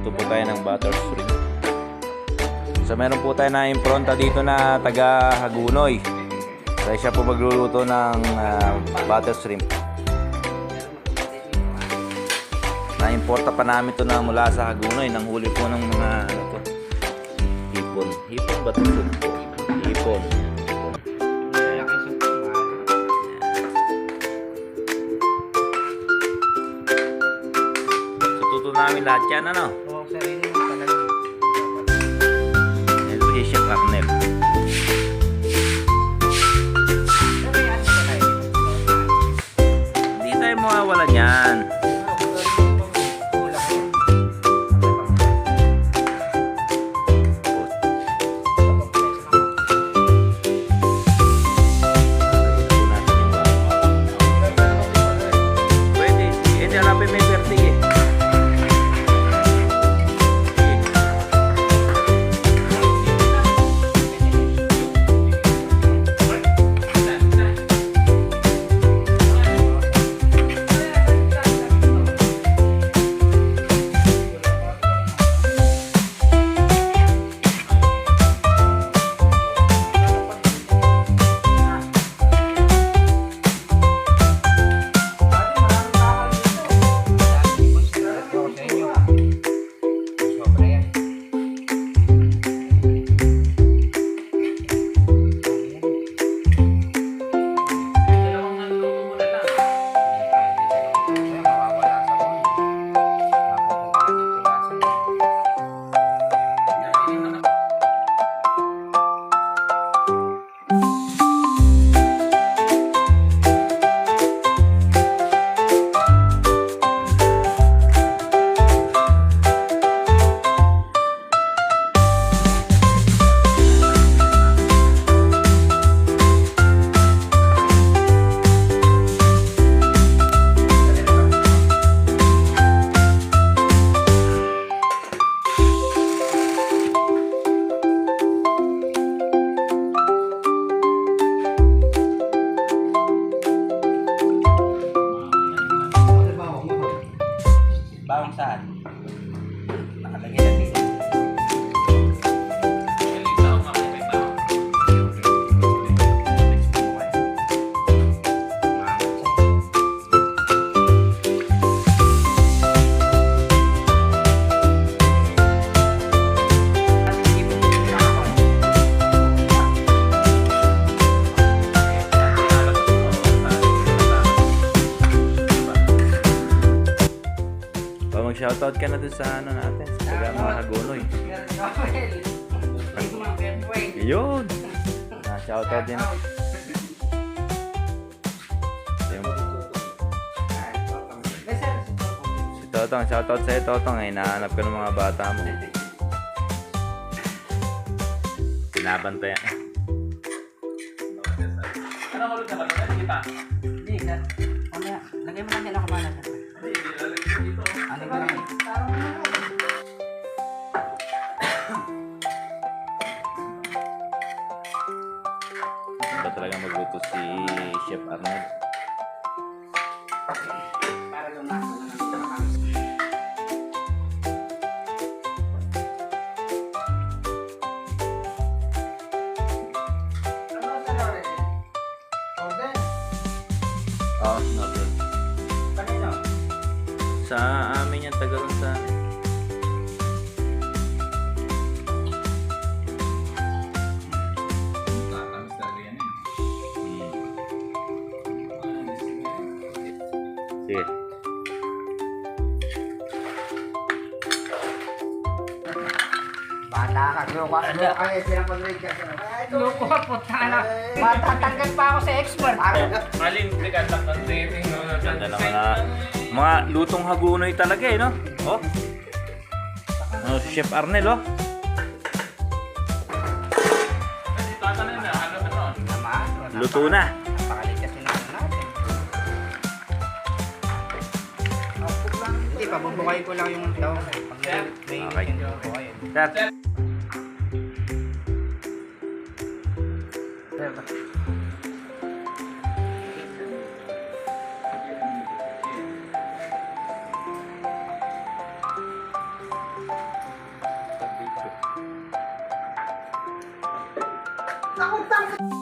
Luto po tayo ng butter shrimp. So meron po tayo na impronta dito na taga Hagunoy. So siya po magluluto ng butter shrimp. Na-importa pa namin ito na mula sa Hagunoy. Nang huli po ng mga ano to, hipon. Hipon ba ito? Hipon. So tuto namin lahat yan, ano? Oo, sarili mo talaga. Ito si Chef Arnel. Hindi tayo mawawalan yan. Bawang saan? Nakalagay na dito. Mag-shoutout ka na dun sa ano natin, sa taga mga Hagunoy. Yun! Shoutout din. Si Totong, shoutout sa'yo Totong. Ay, nahanap ka ng mga bata mo. Pinabantayan. Ano ko ulit na ba? Kita? Hindi, mamaya. Lagay mo lang yan ako malas. Ano ba lang? Ba talaga magluto si Chef Arnold? Para lumaso na lang. Oo, novel. Kanino? Sa amin yung taga ron sa amin. Nakakamis talaga yan eh. Sige. Bata ka, loko ka eh, pinapag-rate ka. Loko ka, puta na. Matatanggal pa ako sa expert. Malin, nagkatak ng dating. Ganda naman na. Mga lutong Hagunoy talaga eh, no? Oh. Oh, Chef Arnel, oh. Kasi tatanay na, ano ba nun? Luto na. Napakalit kasi natin natin. Hindi, pabubukayin ko lang yung daw. Okay. Chef. Ano